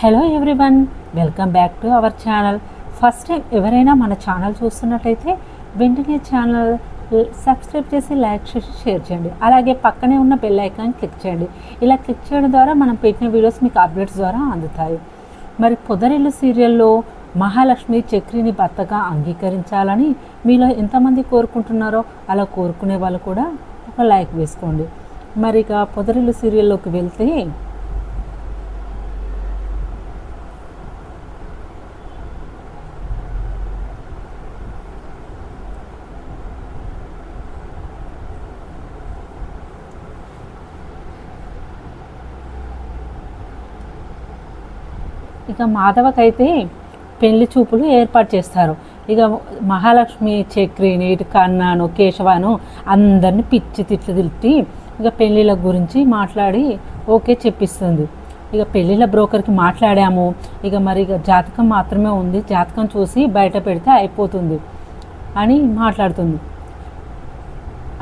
Hello everyone, welcome back to our channel. First time ఎవరైనా మన channel చూస్తున్నట్టయితే వెంటనే ఛానల్ సబ్స్క్రైబ్ చేసి లైక్ చేసి షేర్ చేయండి. అలాగే పక్కనే ఉన్న బెల్ ఐకాన్ క్లిక్ చేయండి. ఇలా క్లిక్ చేయడం ద్వారా మనం పెట్టిన వీడియోస్ మీకు అప్డేట్స్ ద్వారా అందుతాయి. మరి పొదరిల్లు సీరియల్లో మహాలక్ష్మి చక్రిని భర్తగా అంగీకరించాలని మీలో ఎంతమంది కోరుకుంటున్నారో అలా కోరుకునే వాళ్ళు కూడా ఒక లైక్ వేసుకోండి. మరి ఇక పొదరిల్లు సీరియల్లోకి వెళ్తే ఇక మాధవకైతే పెళ్లి చూపులు ఏర్పాటు చేస్తారు. ఇక మహాలక్ష్మి చక్రిని, ఇటు కన్నాను, కేశవాను అందరిని పిచ్చి తిట్లు తిట్టి ఇక పెళ్ళిళ్ళ గురించి మాట్లాడి ఓకే చెప్పిస్తుంది. ఇక పెళ్ళిళ్ళ బ్రోకర్కి మాట్లాడాము, ఇక మరి ఇక జాతకం మాత్రమే ఉంది, జాతకం చూసి బయట పెడితే అయిపోతుంది అని మాట్లాడుతుంది.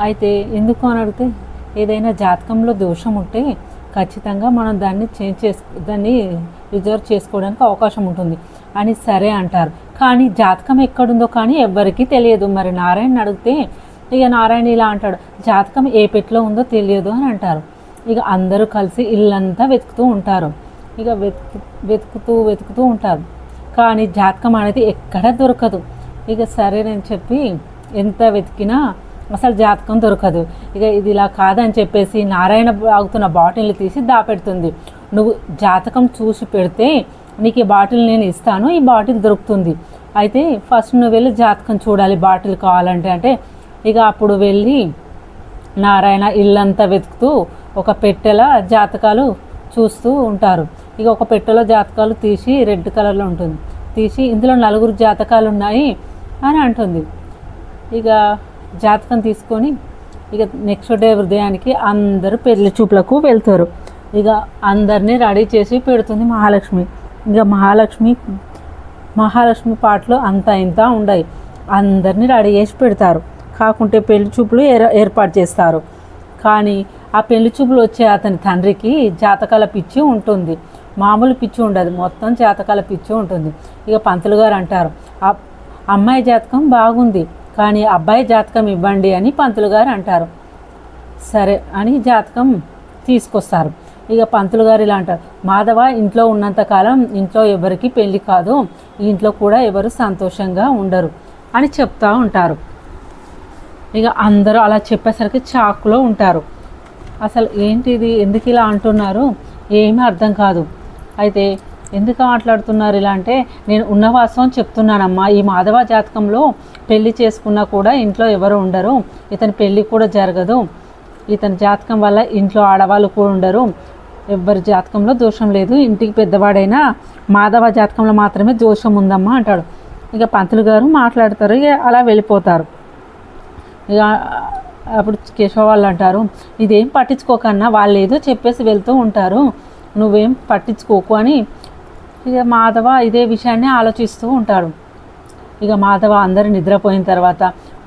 అయితే ఎందుకు అని అడిగితే ఏదైనా జాతకంలో దోషం ఉంటే ఖచ్చితంగా మనం దాన్ని రిజర్వ్ చేసుకోవడానికి అవకాశం ఉంటుంది అని సరే అంటారు. కానీ జాతకం ఎక్కడుందో కానీ ఎవ్వరికీ తెలియదు. మరి నారాయణ అడిగితే ఇక నారాయణ ఇలా అంటాడు, జాతకం ఏ పెట్లో ఉందో తెలియదు అని అంటారు. ఇక అందరూ కలిసి ఇల్లంతా వెతుకుతూ ఉంటారు. ఇక వెతుకుతూ ఉంటారు, కానీ జాతకం అనేది ఎక్కడ దొరకదు. ఇక సరేనని చెప్పి ఎంత వెతికినా అసలు జాతకం దొరకదు. ఇక ఇది ఇలా కాదని చెప్పేసి నారాయణ ఆగుతున్న బాటిల్ని తీసి దాపెడుతుంది. నువ్వు జాతకం చూసి పెడితే నీకు ఈ బాటిల్ నేను ఇస్తాను, ఈ బాటిల్ దొరుకుతుంది, అయితే ఫస్ట్ నువ్వు వెళ్ళి జాతకం చూడాలి బాటిల్ కావాలంటే అంటే ఇక అప్పుడు వెళ్ళి నారాయణ ఇల్లంతా వెతుకుతూ ఒక పెట్టెల జాతకాలు చూస్తూ ఉంటారు. ఇక ఒక పెట్టెలో జాతకాలు తీసి రెడ్ కలర్లో ఉంటుంది, తీసి ఇందులో 4 జాతకాలు ఉన్నాయి అని అంటుంది. ఇక జాతకం తీసుకొని ఇక నెక్స్ట్ డే ఉదయానికి అందరూ పెళ్లి చూపులకు వెళ్తారు. ఇక అందరినీ రెడీ చేసి పెడుతుంది మహాలక్ష్మి. ఇక మహాలక్ష్మి పాటలు అంతా ఇంత ఉండయి, అందరినీ రెడీ చేసి పెడతారు. కాకుంటే పెళ్లి చూపులు ఏర్పాటు చేస్తారు. కానీ ఆ పెళ్లి చూపులు వచ్చే అతని తండ్రికి జాతకాల పిచ్చి ఉంటుంది, మామూలు పిచ్చి ఉండదు, మొత్తం జాతకాల పిచ్చి ఉంటుంది. ఇక పంతులు గారు అంటారు, అమ్మాయి జాతకం బాగుంది కానీ అబ్బాయి జాతకం ఇవ్వండి అని పంతులు గారు అంటారు. సరే అని జాతకం తీసుకొస్తారు. ఇక పంతులు గారు ఇలా అంటారు, మాధవ ఇంట్లో ఉన్నంతకాలం ఇంట్లో ఎవరికి పెళ్ళి కాదు, ఈ ఇంట్లో కూడా ఎవరు సంతోషంగా ఉండరు అని చెప్తూ ఉంటారు. ఇక అందరూ అలా చెప్పేసరికి షాక్లో ఉంటారు. అసలు ఏంటిది, ఎందుకు ఇలా అంటున్నారు, ఏమీ అర్థం కాదు. అయితే ఎందుకు మాట్లాడుతున్నారు ఇలా అంటే, నేను ఉన్న వాస్తవం చెప్తున్నానమ్మా, ఈ మాధవ జాతకంలో పెళ్లి చేసుకున్నా కూడా ఇంట్లో ఎవరు ఉండరు, ఇతని పెళ్ళి కూడా జరగదు, ఇతని జాతకం వల్ల ఇంట్లో ఆడవాళ్ళు కూడా ఉండరు, ఎవరి జాతకంలో దోషం లేదు, ఇంటికి పెద్దవాడైనా మాధవ జాతకంలో మాత్రమే దోషం ఉందమ్మా అంటాడు. ఇక పంతులు గారు మాట్లాడతారు, ఇక అలా వెళ్ళిపోతారు. ఇక అప్పుడు కేశవ వాళ్ళు అంటారు, ఇదేం పట్టించుకోకన్నా, వాళ్ళు ఏదో చెప్పేసి వెళ్తూ ఉంటారు, నువ్వేం పట్టించుకోకు అని ఇక మాధవ ఇదే విషయాన్ని ఆలోచిస్తూ ఉంటాడు. ఇక మాధవ అందరూ నిద్రపోయిన తర్వాత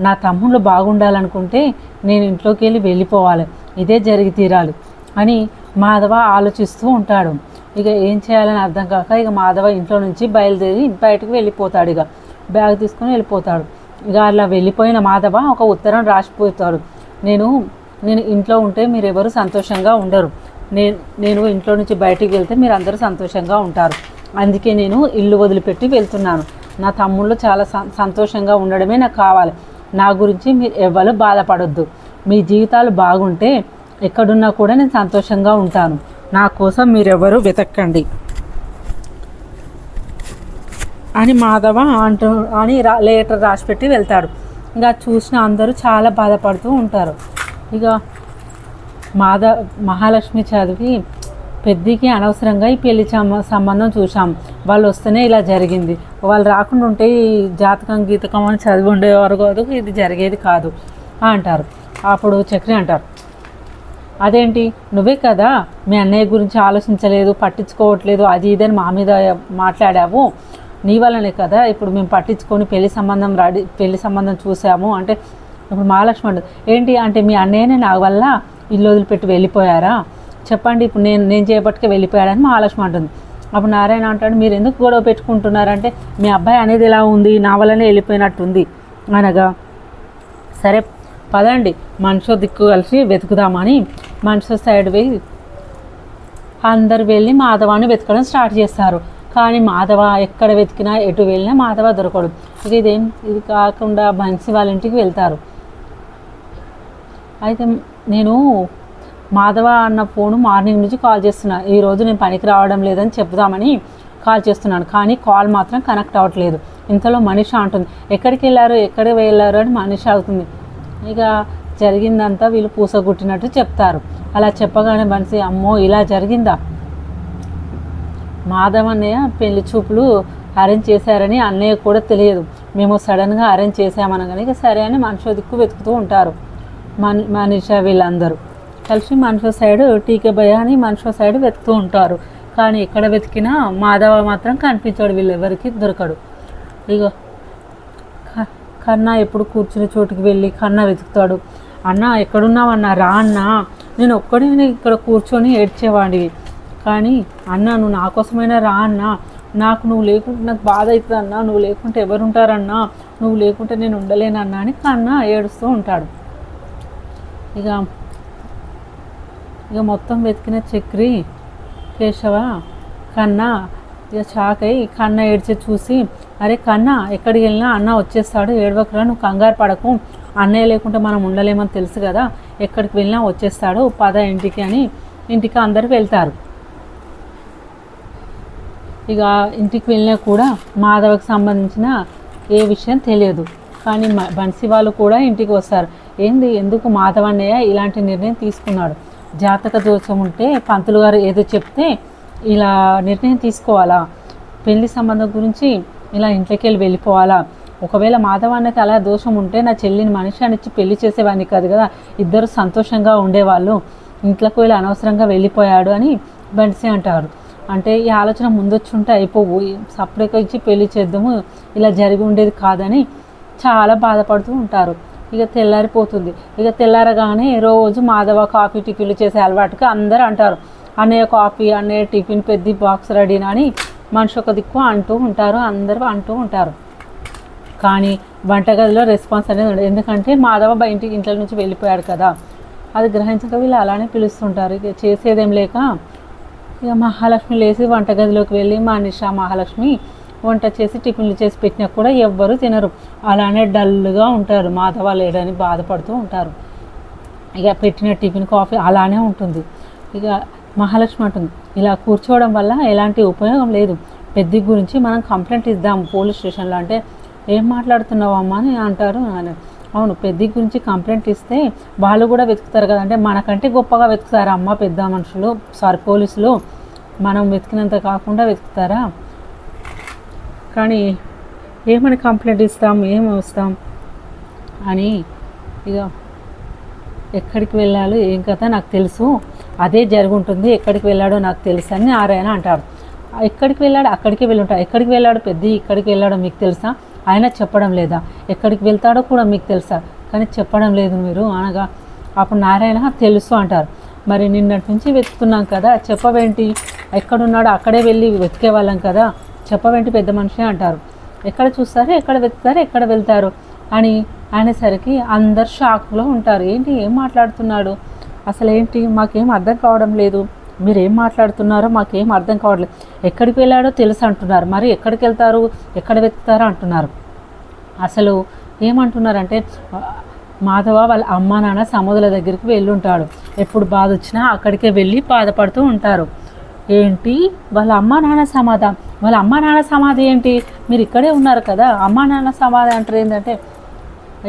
నా తమ్ముళ్ళు బాగుండాలనుకుంటే నేను ఇంట్లోకి వెళ్ళిపోవాలి, ఇదే జరిగి తీరాలి అని మాధవ ఆలోచిస్తూ ఉంటాడు. ఇక ఏం చేయాలని అర్థం కాక ఇక మాధవ ఇంట్లో నుంచి బయలుదేరి బయటకు వెళ్ళిపోతాడు. ఇక బ్యాగ్ తీసుకొని వెళ్ళిపోతాడు. ఇక అలా వెళ్ళిపోయిన మాధవ ఒక ఉత్తరం రాసిపోతాడు, నేను ఇంట్లో ఉంటే మీరు ఎవరు సంతోషంగా ఉండరు, నేను ఇంట్లో నుంచి బయటికి వెళ్తే మీరు అందరూ సంతోషంగా ఉంటారు, అందుకే నేను ఇల్లు వదిలిపెట్టి వెళ్తున్నాను, నా తమ్ముళ్ళు చాలా సంతోషంగా ఉండడమే నాకు కావాలి, నా గురించి మీరు ఎవరు బాధపడొద్దు, మీ జీవితాలు బాగుంటే ఎక్కడున్నా కూడా నేను సంతోషంగా ఉంటాను, నా కోసం మీరెవరు వెతక్కండి అని మాధవ అని లెటర్ రాసిపెట్టి వెళ్తాడు. ఇంకా చూసిన అందరూ చాలా బాధపడుతూ ఉంటారు. ఇక మహాలక్ష్మి చదివి పెద్దకి అనవసరంగా ఈ పెళ్లి సంబంధం చూసాం, వాళ్ళు వస్తేనే ఇలా జరిగింది, వాళ్ళు రాకుండా ఉంటే ఈ గీతకం అని చదివి ఉండేవారు కాదు, ఇది జరిగేది కాదు అంటారు. అప్పుడు చక్రి అంటారు, అదేంటి నువ్వే కదా మీ అన్నయ్య గురించి ఆలోచించలేదు, పట్టించుకోవట్లేదు, అది ఇదని మా మీద మాట్లాడావు, నీ వల్లనే కదా ఇప్పుడు మేము పట్టించుకొని పెళ్లి సంబంధం చూసాము అంటే ఇప్పుడు మహాలక్ష్మి అంటుంది, ఏంటి అంటే మీ అన్నయ్యనే నా వల్ల ఇల్లు వదిలిపెట్టి వెళ్ళిపోయారా, చెప్పండి ఇప్పుడు నేను చేపట్టుకే వెళ్ళిపోయాడని మహాలక్ష్మి అంటుంది. అప్పుడు నారాయణ అంటాడు, మీరు ఎందుకు గొడవ పెట్టుకుంటున్నారంటే మీ అబ్బాయి అనేది ఎలా ఉంది, నా వల్లనే వెళ్ళిపోయినట్టుంది అనగా, సరే పదండి మనిషి దిక్కు కలిసి వెతుకుదామని మనిషి సైడ్ పోయి అందరు వెళ్ళి మాధవాన్ని వెతకడం స్టార్ట్ చేస్తారు. కానీ మాధవ ఎక్కడ వెతికినా ఎటు వెళ్ళినా మాధవ దొరకడు. ఇది కాకుండా బన్సీ వాళ్ళ ఇంటికి వెళ్తారు. అయితే నేను మాధవ అన్న ఫోను మార్నింగ్ నుంచి కాల్ చేస్తున్నాను, ఈరోజు నేను పనికి రావడం లేదని చెప్దామని కాల్ చేస్తున్నాను, కానీ కాల్ మాత్రం కనెక్ట్ అవ్వట్లేదు. ఇంతలో మనిష అంటుంది, ఎక్కడికి వెళ్ళారు అని మనిష అవుతుంది. ఇక జరిగిందంతా వీళ్ళు పూసగుట్టినట్టు చెప్తారు. అలా చెప్పగానే బన్సీ, అమ్మో ఇలా జరిగిందా, మాధవ్ అన్నయ్య పెళ్లి చూపులు అరేంజ్ చేశారని అన్నయ్య కూడా తెలియదు, మేము సడన్గా అరేంజ్ చేసామనగానే ఇక సరే అని మనిషి దిక్కు వెతుకుతూ ఉంటారు. మనిష వీళ్ళందరూ కలిసి మనిషి సైడ్ టీకే భయ అని మనిషి సైడ్ వెతుకుతూ ఉంటారు. కానీ ఎక్కడ వెతికినా మాధవ మాత్రం కనిపించాడు, వీళ్ళెవరికి దొరకడు. ఇక కన్నా ఎప్పుడు కూర్చునే చోటుకి వెళ్ళి కన్నా వెతుకుతాడు. అన్న ఎక్కడున్నావన్నా, రా అన్నా, నేను ఒక్కడిని ఇక్కడ కూర్చొని ఏడ్చేవాడివి, కానీ అన్న నువ్వు నా కోసమైనా రా అన్నా, నువ్వు లేకుంటే నాకు బాధ అవుతుంది అన్నా, నువ్వు లేకుంటే ఎవరు ఉంటారన్నా, నువ్వు లేకుంటే నేను ఉండలేనన్నా అని కన్నా ఏడుస్తూ ఉంటాడు. ఇక మొత్తం వెతికిన చక్రి కేశవ కన్నా ఇక షాక్ అయ్యి కన్నా ఏడ్చి చూసి, అరే కన్నా ఎక్కడికి వెళ్ళినా అన్న వచ్చేస్తాడు, ఏడవకురా, నువ్వు కంగారు పడకు, అన్నయ్య లేకుంటే మనం ఉండలేమని తెలుసు కదా, ఎక్కడికి వెళ్ళినా వచ్చేస్తాడు, పద ఇంటికి అని ఇంటికి అందరు వెళ్తారు. ఇక ఇంటికి వెళ్ళినా కూడా మాధవకి సంబంధించిన ఏ విషయం తెలియదు. కానీ బన్సీ వాళ్ళు కూడా ఇంటికి వస్తారు. ఎందుకు మాధవ్ అన్నయ్య ఇలాంటి నిర్ణయం తీసుకున్నాడు, జాతక దోషం ఉంటే పంతులు గారు ఏదో చెప్తే ఇలా నిర్ణయం తీసుకోవాలా, పెళ్లి సంబంధం గురించి ఇలా ఇంట్లోకి వెళ్ళిపోవాలా, ఒకవేళ మాధవ్ అన్నకి అలా దోషం ఉంటే నా చెల్లిని మనిషి అనిచ్చి పెళ్లి చేసేవాడిని కాదు కదా, ఇద్దరు సంతోషంగా ఉండేవాళ్ళు, ఇంట్లోకి వెళ్ళి అనవసరంగా వెళ్ళిపోయాడు అని బన్సీ అంటారు. అంటే ఈ ఆలోచన ముందొచ్చి ఉంటే అయిపోవు, సపరేట్గా ఇచ్చి పెళ్లి చేద్దాము, ఇలా జరిగి ఉండేది కాదని చాలా బాధపడుతూ ఉంటారు. ఇక తెల్లారిపోతుంది. ఇక తెల్లారగానే రోజు మాధవ కాఫీ టిఫిన్లు చేసే అలవాటుగా అందరూ అంటారు, అన్నయ్య కాఫీ, అన్నయ్య టిఫిన్, పెద్ద బాక్స్ రెడీనా అని మనిషి ఒక దిక్కు అంటూ ఉంటారు, అందరూ అంటూ ఉంటారు. కానీ వంటగదిలో రెస్పాన్స్ అనేది ఉండదు, ఎందుకంటే మాధవ ఇంట్లో నుంచి వెళ్ళిపోయాడు కదా, అది గ్రహించక వీళ్ళు అలానే పిలుస్తుంటారు. ఇక చేసేదేం లేక ఇక మహాలక్ష్మి లేచి వంటగదిలోకి వెళ్ళి మహాలక్ష్మి వంట చేసి టిఫిన్లు చేసి పెట్టినా కూడా ఎవ్వరూ తినరు, అలానే డల్గా ఉంటారు, మాధవ లేడని బాధపడుతూ ఉంటారు. ఇక పెట్టిన టిఫిన్ కాఫీ అలానే ఉంటుంది. ఇక మహాలక్ష్మి అంటుంది, ఇలా కూర్చోవడం వల్ల ఎలాంటి ఉపయోగం లేదు, పెద్ద గురించి మనం కంప్లైంట్ ఇద్దాం పోలీస్ స్టేషన్లో. అంటే ఏం మాట్లాడుతున్నావు అమ్మా అని అంటారు. అవును, పెద్ద గురించి కంప్లైంట్ ఇస్తే వాళ్ళు కూడా వెతుకుతారు కదా, అంటే మనకంటే గొప్పగా వెతుకుతారా అమ్మ పెద్ద మనుషులు, పోలీసులు, మనం వెతికినంత కాకుండా వెతుకుతారా, కానీ ఏమని కంప్లైంట్ ఇస్తాం, ఏం వస్తాం అని ఇక ఎక్కడికి వెళ్ళాలో ఏం కథ నాకు తెలుసు, అదే జరుగుంటుంది, ఎక్కడికి వెళ్ళాడో నాకు తెలుసు అని నారాయణ అంటారు. ఎక్కడికి వెళ్ళాడు, అక్కడికే వెళ్ళి ఉంటాడు, ఎక్కడికి వెళ్ళాడు పెద్ద, ఇక్కడికి వెళ్ళాడో మీకు తెలుసా, ఆయన చెప్పడం లేదా, ఎక్కడికి వెళ్తాడో కూడా మీకు తెలుసా, కానీ చెప్పడం లేదు మీరు అనగా, అప్పుడు నారాయణ తెలుసు అంటారు. మరి నిన్నటి నుంచి వెతుకుతున్నాం కదా, చెప్పవేంటి, ఎక్కడున్నాడో అక్కడే వెళ్ళి వెతికే వాళ్ళం కదా, చెప్పవేంటి పెద్ద మనిషి అంటారు. ఎక్కడ చూస్తారు, ఎక్కడ వెతుకుతారు, ఎక్కడ వెళ్తారు అని అనేసరికి అందరు షాక్లో ఉంటారు. ఏంటి, ఏం మాట్లాడుతున్నాడు, అసలు ఏంటి, మాకేం అర్థం కావడం లేదు, మీరు ఏం మాట్లాడుతున్నారో మాకేం అర్థం కావట్లేదు, ఎక్కడికి వెళ్ళాడో తెలుసు అంటున్నారు, మరి ఎక్కడికి వెళ్తారు, ఎక్కడ వెతుకుతారో అంటున్నారు. అసలు ఏమంటున్నారంటే మాధవ వాళ్ళ అమ్మ నాన్న సముద్రుల దగ్గరికి వెళ్ళి ఉంటాడు, ఎప్పుడు బాధ వచ్చినా అక్కడికే వెళ్ళి బాధపడుతూ ఉంటారు. ఏంటి, వాళ్ళ అమ్మ నాన్న సమాధి, వాళ్ళ అమ్మ నాన్న సమాధి ఏంటి, మీరు ఇక్కడే ఉన్నారు కదా, అమ్మ నాన్న సమాధి అంటారు ఏంటంటే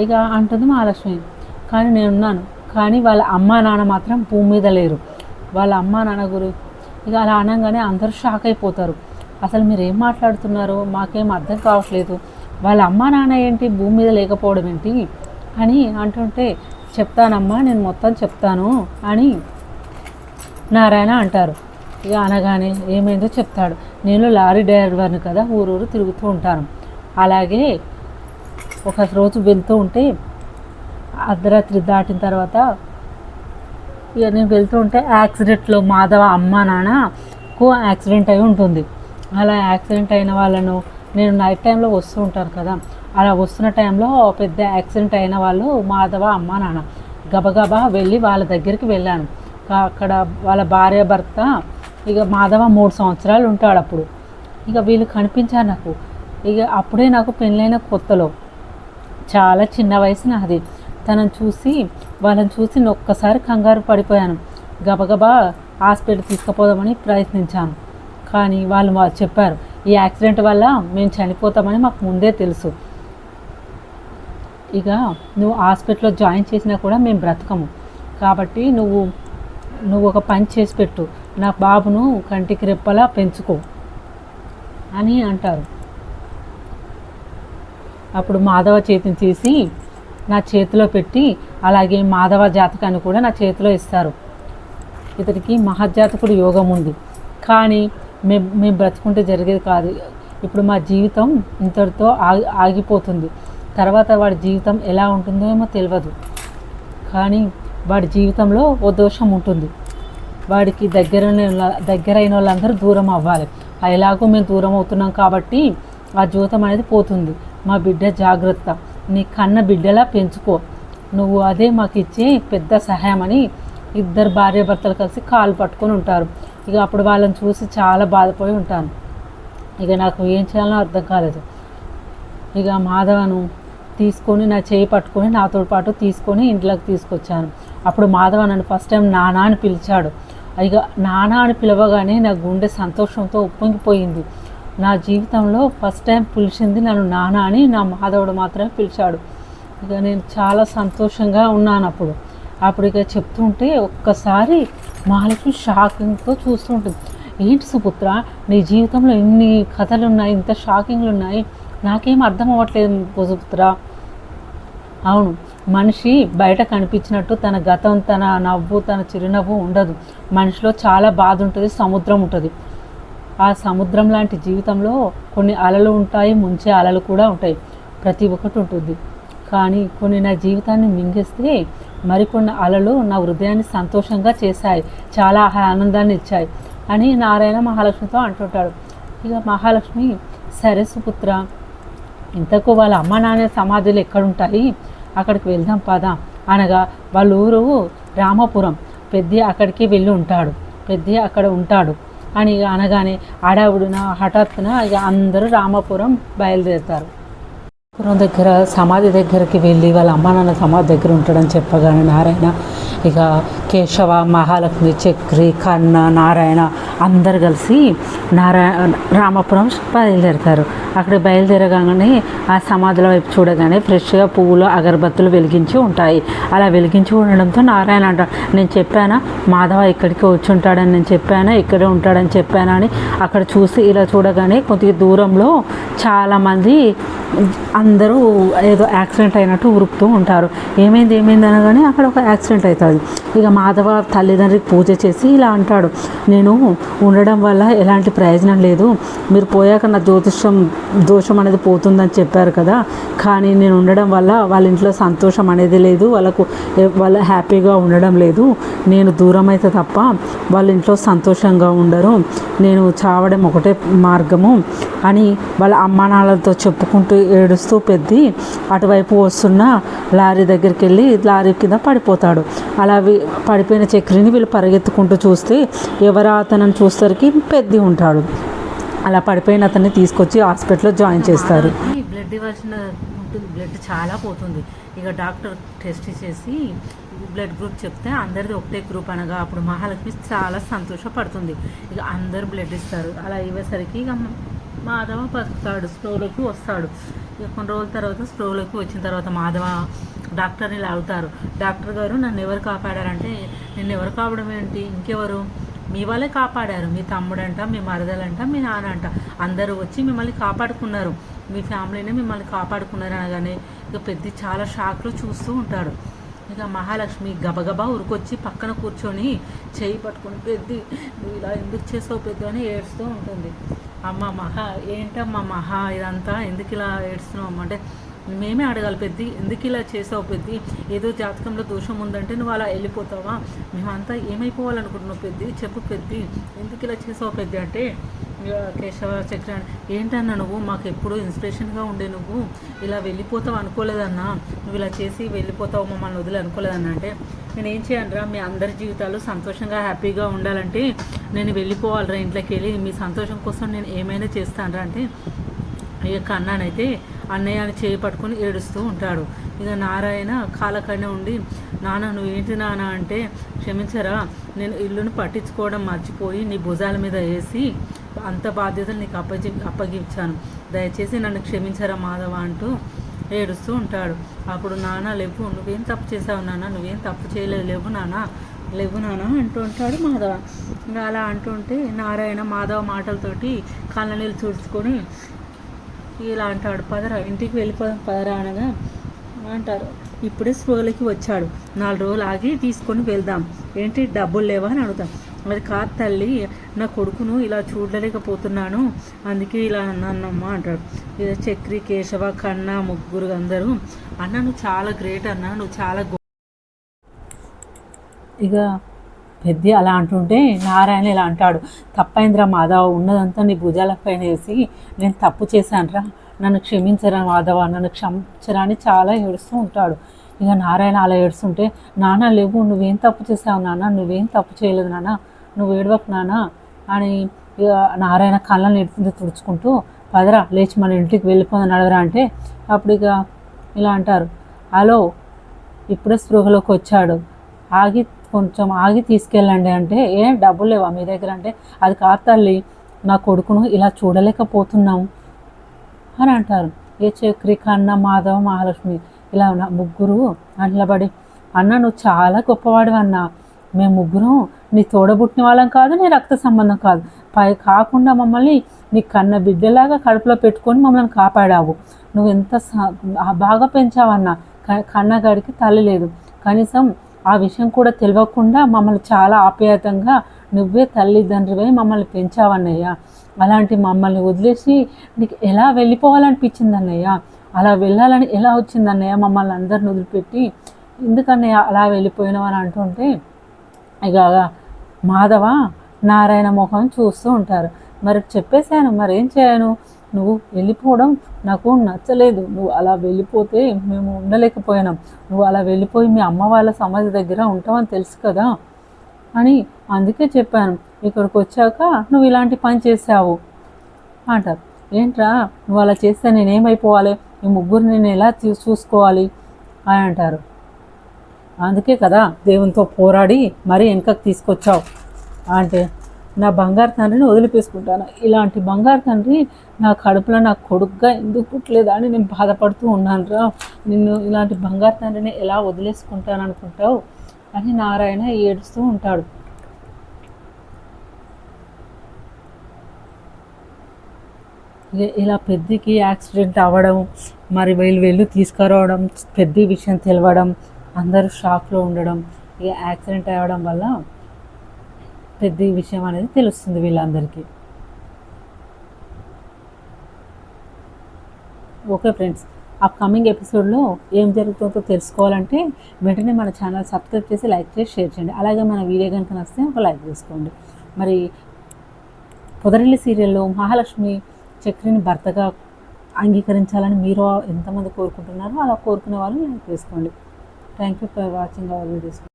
ఇక అంటుంది మహాలక్ష్మి. కానీ నేనున్నాను, కానీ వాళ్ళ అమ్మ నాన్న మాత్రం భూమి మీద లేరు, వాళ్ళ అమ్మ నాన్న ఇక అలా అనగానే అందరూ షాక్ అయిపోతారు. అసలు మీరు ఏం మాట్లాడుతున్నారో మాకేం అర్థం కావట్లేదు, వాళ్ళ అమ్మ నాన్న ఏంటి భూమి మీద లేకపోవడం ఏంటి అని అంటుంటే, చెప్తానమ్మా, నేను మొత్తం చెప్తాను అని నారాయణ అంటారు. ఇక అనగానే ఏమైందో చెప్తాడు. నేను లారీ డ్రైవర్ని కదా, ఊరూరు తిరుగుతూ ఉంటాను, అలాగే ఒక రోజు వెళ్తూ ఉంటే అర్ధరాత్రి దాటిన తర్వాత ఇక నేను వెళ్తూ ఉంటే యాక్సిడెంట్లో మాధవ అమ్మ నాన్నకు యాక్సిడెంట్ అయి ఉంటుంది. అలా యాక్సిడెంట్ అయిన వాళ్ళను నేను నైట్ టైంలో వస్తూ ఉంటాను కదా, అలా వస్తున్న టైంలో పెద్ద యాక్సిడెంట్ అయిన వాళ్ళు మాధవ అమ్మ నాన్న గబగబా వెళ్ళి వాళ్ళ దగ్గరికి వెళ్ళాను. అక్కడ వాళ్ళ భార్య భర్త ఇక మాధవ 3 సంవత్సరాలు ఉంటాడు అప్పుడు. ఇక వీళ్ళు కనిపించారు నాకు. ఇక అప్పుడే నాకు పెళ్ళైన కొత్తలో చాలా చిన్న వయసు నాది. వాళ్ళని చూసి ఒక్కసారి కంగారు పడిపోయాను. గబగబా హాస్పిటల్ తీసుకుపోదామని ప్రయత్నించాను. కానీ వాళ్ళు చెప్పారు, ఈ యాక్సిడెంట్ వల్ల మేము చనిపోతామని మాకు ముందే తెలుసు. ఇక నువ్వు హాస్పిటల్లో జాయిన్ చేసినా కూడా మేము బ్రతకము, కాబట్టి నువ్వు ఒక పని చేసి పెట్టు, నా బాబును కంటికి రెప్పలా పెంచుకో అని అంటారు. అప్పుడు మాధవ చేతిని తీసి నా చేతిలో పెట్టి, అలాగే మాధవ జాతకాన్ని కూడా నా చేతిలో ఇస్తారు. ఇతనికి మహజ్జాతకుడు యోగం ఉంది, కానీ మేము బ్రతుకుంటే జరిగేది కాదు. ఇప్పుడు మా జీవితం ఇంతటితో ఆగిపోతుంది. తర్వాత వాడి జీవితం ఎలా ఉంటుందో ఏమో తెలియదు, కానీ వాడి జీవితంలో ఓ దోషం ఉంటుంది. వాడికి దగ్గరైన వాళ్ళందరూ దూరం అవ్వాలి. ఎలాగో మేము దూరం అవుతున్నాం కాబట్టి ఆ జీవితం అనేది పోతుంది. మా బిడ్డ జాగ్రత్త, నీ కన్న బిడ్డలా పెంచుకో, నువ్వు అదే మాకు ఇచ్చే పెద్ద సహాయం అని ఇద్దరు భార్యాభర్తలు కలిసి కాలు పట్టుకొని ఉంటారు. ఇక అప్పుడు వాళ్ళని చూసి చాలా బాధపడి ఉంటాను. ఇక నాకు ఏం చేయాలో అర్థం కాలేదు. ఇక మాధవను తీసుకొని నా చేయి పట్టుకొని నాతో పాటు తీసుకొని ఇంట్లోకి తీసుకొచ్చాను. అప్పుడు మాధవ నన్ను ఫస్ట్ టైం నానా అని పిలిచాడు. ఇక నానా అని పిలవగానే నా గుండె సంతోషంతో ఉప్పొంగిపోయింది. నా జీవితంలో ఫస్ట్ టైం పిలిచింది నన్ను నానా అని నా మాధవుడు మాత్రమే పిలిచాడు. ఇక నేను చాలా సంతోషంగా ఉన్నాను. అప్పుడు ఇక చెప్తుంటే ఒక్కసారి మహాలక్ష్మి షాకింగ్తో చూస్తుంటుంది. ఏంటి సుపుత్ర, నీ జీవితంలో ఇన్ని కథలు ఉన్నాయి, ఇంత షాకింగ్లు ఉన్నాయి, నాకేం అర్థం అవ్వట్లేదు సుపుత్ర. అవును, మనిషి బయట కనిపించినట్టు తన గతం, తన నవ్వు, తన చిరునవ్వు ఉండదు. మనిషిలో చాలా బాధ ఉంటుంది, సముద్రం ఉంటుంది. ఆ సముద్రం లాంటి జీవితంలో కొన్ని అలలు ఉంటాయి, ముంచే అలలు కూడా ఉంటాయి, ప్రతి ఒక్కటి ఉంటుంది. కానీ కొన్ని నా జీవితాన్ని మింగేస్తే మరికొన్ని అలలు నా హృదయాన్ని సంతోషంగా చేశాయి, చాలా ఆనందాన్ని ఇచ్చాయి అని నారాయణ మహాలక్ష్మితో అంటుంటాడు. ఇక మహాలక్ష్మి, సరే సుపుత్ర, ఇంతకు వాళ్ళ అమ్మ నాన్న సమాధులు ఎక్కడుంటాయి, అక్కడికి వెళ్దాం పదా అనగా వాళ్ళ ఊరు రామాపురం, పెద్ద అక్కడికి వెళ్ళి ఉంటాడు, పెద్ద అక్కడ ఉంటాడు అని అనగానే హడావుడిన హఠాత్తున ఇక అందరూ రామాపురం బయలుదేరుతారు. పురం దగ్గర సమాధి దగ్గరికి వెళ్ళి వాళ్ళ అమ్మ నాన్న సమాధి దగ్గర ఉంటాడని చెప్పగానే నారాయణ ఇక కేశవ, మహాలక్ష్మి, చక్రి, కన్న, నారాయణ అందరు కలిసి రామాపురం బయలుదేరుతారు. అక్కడ బయలుదేరగానే ఆ సమాధుల వైపు చూడగానే ఫ్రెష్గా పువ్వులు, అగరబత్తులు వెలిగించి ఉంటాయి. అలా వెలిగించి ఉండడంతో నారాయణ అంటాడు, నేను చెప్పానా మాధవ ఇక్కడికి వచ్చి ఉంటాడని, నేను చెప్పానా ఇక్కడే ఉంటాడని చెప్పానా అని. అక్కడ చూసి ఇలా చూడగానే కొద్దిగా దూరంలో చాలామంది అందరూ ఏదో యాక్సిడెంట్ అయినట్టు ఉరుకుతూ ఉంటారు. ఏమైంది అనగానే అక్కడ ఒక యాక్సిడెంట్ అవుతుంది. ఇక మాధవ తల్లిదండ్రికి పూజ చేసి ఇలా అంటాడు, నేను ఉండడం వల్ల ఎలాంటి ప్రయోజనం లేదు, మీరు పోయాక నా దోషం అనేది పోతుందని చెప్పారు కదా, కానీ నేను ఉండడం వల్ల వాళ్ళ ఇంట్లో సంతోషం అనేది లేదు, వాళ్ళ హ్యాపీగా ఉండడం లేదు, నేను దూరం అయితే తప్ప వాళ్ళ ఇంట్లో సంతోషంగా ఉండరు, నేను చావడం ఒకటే మార్గము అని వాళ్ళ అమ్మానాన్నలతో చెప్పుకుంటూ ఏడుస్తూ పెద్ది అటువైపు వస్తున్న లారీ దగ్గరికి వెళ్ళి లారీ కింద పడిపోతాడు. అలా పడిపోయిన చక్రిని వీళ్ళు పరిగెత్తుకుంటూ చూస్తే ఎవరా అతనని చూసేసరికి పెద్ది ఉంటాడు. అలా పడిపోయిన అతన్ని తీసుకొచ్చి హాస్పిటల్లో జాయిన్ చేస్తారు. బ్లడ్ ఇవ్వాల్సిన ఉంటుంది, బ్లడ్ చాలా పోతుంది. ఇక డాక్టర్ టెస్ట్ చేసి బ్లడ్ గ్రూప్ చెప్తే అందరిది ఒకటే గ్రూప్ అనగా అప్పుడు మహాలక్ష్మి చాలా సంతోషపడుతుంది. ఇక అందరూ బ్లడ్ ఇస్తారు. అలా ఇవ్వేసరికి ఇక మాధవ బతుకుతాడు, స్ప్రోలోకి వస్తాడు. ఇక కొన్ని రోజుల తర్వాత స్ప్రోలోకి వచ్చిన తర్వాత మాధవ డాక్టర్ని లాగుతారు. డాక్టర్ గారు నన్ను ఎవరు కాపాడారంటే, నిన్ను ఎవరు కాపాడడం ఏంటి, ఇంకెవరు, మీ వాళ్ళే కాపాడారు, మీ తమ్ముడంట, మీ మరదలంట, మీ నాన్న అంట, అందరూ వచ్చి మిమ్మల్ని కాపాడుకున్నారు, మీ ఫ్యామిలీనే మిమ్మల్ని కాపాడుకున్నారు అనగానే ఇక పెద్ద చాలా షాక్లో చూస్తూ ఉంటాడు. ఇక మహాలక్ష్మి గబగబా ఉరికొచ్చి పక్కన కూర్చొని చేయి పట్టుకుని, పెద్ది నువ్వు ఇలా ఎందుకు చేసావు పెద్ద అని ఏడుస్తూ ఉంటుంది. అమ్మ మహా, ఏంటమ్మా మహా ఇదంతా ఎందుకు ఇలా ఏడుస్తున్నావు అమ్మ అంటే, మేమే అడగాలి పెద్ది, ఎందుకు ఇలా చేసావు పెద్ది, ఏదో జాతకంలో దోషం ఉందంటే నువ్వు అలా వెళ్ళిపోతావా, మేమంతా ఏమైపోవాలనుకుంటున్నావు పెద్ది, చెప్పు పెద్ది, ఎందుకు ఇలా చేసావు పెద్ది అంటే, కేశవ చక్ర ఏంటన్నా నువ్వు మాకు ఎప్పుడు ఇన్స్పిరేషన్గా ఉండే నువ్వు ఇలా వెళ్ళిపోతావు అనుకోలేదన్నా, నువ్వు ఇలా చేసి వెళ్ళిపోతావు మమ్మల్ని వదిలి అనుకోలేదన్నా అంటే, నేను ఏం చేయనురా, మీ అందరి జీవితాలు సంతోషంగా హ్యాపీగా ఉండాలంటే నేను వెళ్ళిపోవాలిరా ఇంట్లోకి వెళ్ళి, మీ సంతోషం కోసం నేను ఏమైనా చేస్తానురా అంటే, ఇక కన్నానైతే అన్నయ్యని చేయి పట్టుకొని ఏడుస్తూ ఉంటాడు. ఇక నారాయణ కాలకనే ఉండి, నాన్న నువ్వేంటి నాన్న అంటే, క్షమించరా, నేను ఇల్లును పట్టించుకోవడం మర్చిపోయి నీ భుజాల మీద వేసి అంత బాధ్యతలు నీకు అప్పగించాను, దయచేసి నన్ను క్షమించరా మాధవ అంటూ ఏడుస్తూ ఉంటాడు. అప్పుడు నాన్న లేవు, నువ్వేం తప్పు చేసావు నాన్న, నువ్వేం తప్పు చేయలేదు, లేవు నాన్న అంటూ ఉంటాడు మాధవ. ఇంకా అలా అంటుంటే నారాయణ మాధవ మాటలతోటి కళ్ళ నీళ్ళు తుడుచుకొని ఇలా అంటాడు, పదరా ఇంటికి వెళ్ళిపోదాం పదరా అనగా అంటారు, ఇప్పుడే స్పృహలోకి వచ్చాడు, 4 రోజులు ఆగి తీసుకొని వెళ్దాం, ఏంటి డబ్బులు లేవా అని అడుగుతాం. అది కాదు తల్లి, నా కొడుకును ఇలా చూడలేకపోతున్నాను, అందుకే ఇలా అన్నానమ్మా అంటాడు. ఇక చక్రి, కేశవ, కన్నా ముగ్గురు అందరూ, అన్న నువ్వు చాలా గ్రేట్ అన్న, నువ్వు చాలా ఇక పెద్ద అలా అంటుంటే నారాయణ ఇలా అంటాడు, తప్పైందిరా మాధవ, ఉన్నదంతా నీ భుజాల పైన వేసి నేను తప్పు చేశానురా, నన్ను క్షమించరా మాధవ, నన్ను క్షమించరా అని చాలా ఏడుస్తూ ఉంటాడు. ఇక నారాయణ అలా ఏడుస్తుంటే, నాన్న లేవు, నువ్వేం తప్పు చేసావు నాన్న, నువ్వేం తప్పు చేయలేదు నాన్న, నువ్వు ఏడవకు నాన్న అని ఇక నారాయణ కళ్ళని ఎడుతుంది తుడుచుకుంటూ, పదరా లేచి మన ఇంటికి వెళ్ళిపోదని అడగరా అంటే, అప్పుడు ఇక ఇలా అంటారు, హలో ఇప్పుడే స్పృహలోకి వచ్చాడు, కొంచెం ఆగి తీసుకెళ్ళండి అంటే, ఏం డబ్బులు లేవా మీ దగ్గర అంటే, అది కాదు తల్లి, నా కొడుకును ఇలా చూడలేకపోతున్నాం అని అంటారు. ఏ చక్రి, కన్న, మాధవ, మహాలక్ష్మి ఇలా ముగ్గురు నిలబడి, అన్న నువ్వు చాలా గొప్పవాడు అన్న, మేము ముగ్గురం నీ తోడబుట్టిన వాళ్ళం కాదు, నీ రక్త సంబంధం కాదు, కాకుండా మమ్మల్ని నీ కన్న బిడ్డలాగా కడుపులో పెట్టుకొని మమ్మల్ని కాపాడావు, నువ్వు ఎంత బాగా పెంచావన్నా, కన్నగాడికి తల్లి లేదు, కనీసం ఆ విషయం కూడా తెలియకుండా మమ్మల్ని చాలా ఆప్యాయతంగా నువ్వే తల్లిదండ్రివై మమ్మల్ని పెంచావన్నయ్య, అలాంటి మమ్మల్ని వదిలేసి నీకు ఎలా వెళ్ళిపోవాలనిపించింది అన్నయ్య, అలా వెళ్ళాలని ఎలా వచ్చింది అన్నయ్య, మమ్మల్ని అందరిని వదిలిపెట్టి ఎందుకన్నయ్య అలా వెళ్ళిపోయినావు అని అంటుంటే, ఇక మాధవ నారాయణ మొహం చూస్తూ ఉంటారు. మరి చెప్పేశాను, మరేం చేయను, నువ్వు వెళ్ళిపోవడం నాకు నచ్చలేదు, నువ్వు అలా వెళ్ళిపోతే మేము ఉండలేకపోయినాం, నువ్వు అలా వెళ్ళిపోయి మీ అమ్మ వాళ్ళ సమాధి దగ్గర ఉంటావని తెలుసు కదా అని అందుకే చెప్పాను, ఇక్కడికి వచ్చాక నువ్వు ఇలాంటి పని చేసావు అంటారు. ఏంట్రా నువ్వు అలా చేస్తే నేనేమైపోవాలి, ఈ ముగ్గురు నేను ఎలా చూసుకోవాలి అని అంటారు. అందుకే కదా దేవునితో పోరాడి మరీ వెనకకు తీసుకొచ్చావు అంటే, నా బంగారు తండ్రిని వదిలిపేసుకుంటాను, ఇలాంటి బంగారు తండ్రి నా కడుపులో నా కొడుకుగా ఎందుకు పుట్టలేదా అని నేను బాధపడుతూ ఉన్నాను రా, నిన్ను ఇలాంటి బంగారు తండ్రిని ఎలా వదిలేసుకుంటాను అనుకుంటావు అని నారాయణ ఏడుస్తూ ఉంటాడు. ఇలా పెద్దకి యాక్సిడెంట్ అవ్వడం, మరి వీళ్ళు తీసుకురావడం, పెద్ద విషయం తెలవడం, అందరూ షాక్లో ఉండడం, ఇక యాక్సిడెంట్ అవ్వడం వల్ల పెద్ద విషయం అనేది తెలుస్తుంది వీళ్ళందరికీ. ఓకే ఫ్రెండ్స్, అప్కమింగ్ ఎపిసోడ్లో ఏం జరుగుతుందో తెలుసుకోవాలంటే వెంటనే మన ఛానల్ సబ్స్క్రైబ్ చేసి లైక్ చేసి షేర్ చేయండి. అలాగే మన వీడియో కనుక నచ్చితే ఒక లైక్ చేసుకోండి. మరి పొదరిల్లి సీరియల్లో మహాలక్ష్మి చక్రిని భర్తగా అంగీకరించాలని మీరు ఎంతమంది కోరుకుంటున్నారో అలా కోరుకునే వాళ్ళు లైక్ చేసుకోండి. Thank you for watching our videos.